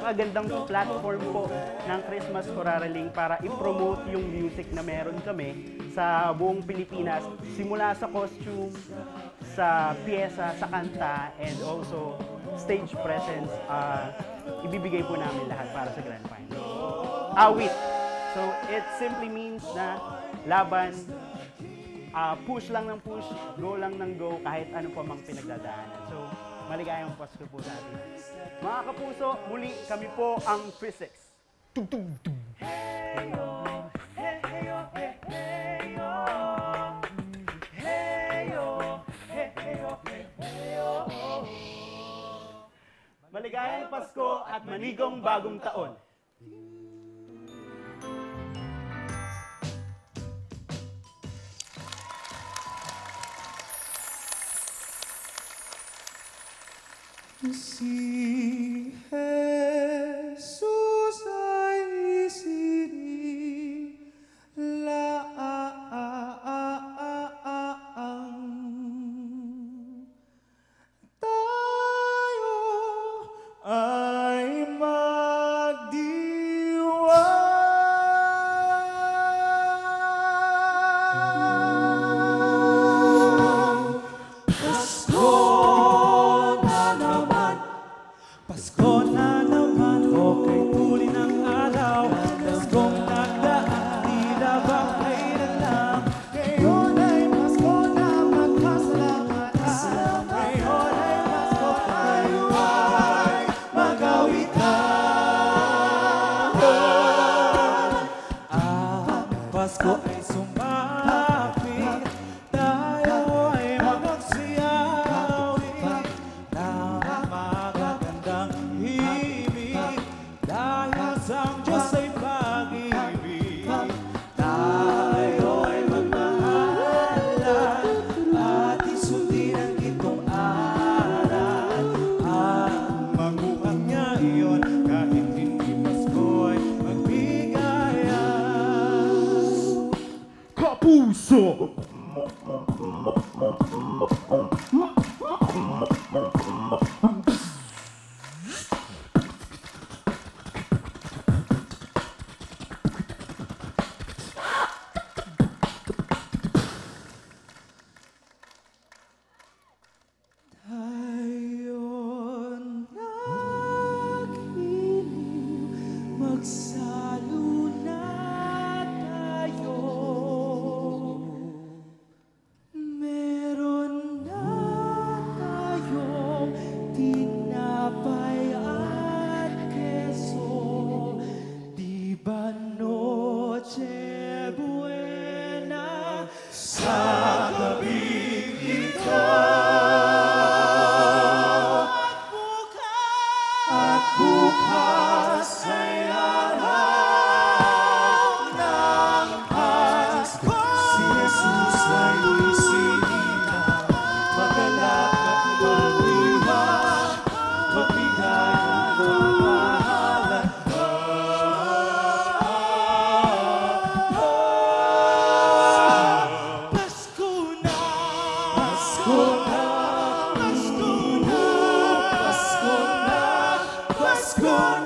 napakagandang platform po ng Christmas Choraling para i-promote yung music na meron kami sa buong Pilipinas. Simula sa costume, sa pyesa, sa kanta, and also stage presence, ibibigay po namin lahat para sa Grand Final. Awit. So, it simply means na laban, push lang ng push, go lang ng go, kahit ano pa mang pinagdadaanan. So, maligayang Pasko po sa atin. Mga kapuso, muli kami po ang Physics. Maligayang Pasko at manigong bagong taon. Si Jesus ay isinilaang tayo ay magdiwang. Pasko na naman, okay tuloy ng araw. Paskong nagdaan, tila ba kailan lang. Ngayon ay Pasko na magkasalamatan. Ngayon ay Pasko, tayo ay mag-awitan. Ang Pasko ay sumapit, tayo ay magsiyawi ng magagandang himig. Dahil sa Diyos ay pag-ibig, tayo ay magmahalan at isundin ang itong aral. Ang maguhang niya iyon, kahit hindi Pasko ay magbigayan. Kapuso! Tayo'y nakiling, magsalo na tayo. Meron na tayong tinapay at keso. Di ba Noche Buena sa gabing ito? At bukas ay araw ng Pasko. Si Jesus ay isinilang, magalak at magdiwang, magbigay ng pagmahalan. Pasko na! Pasko na! Pasko na! Pasko na! Pasko na!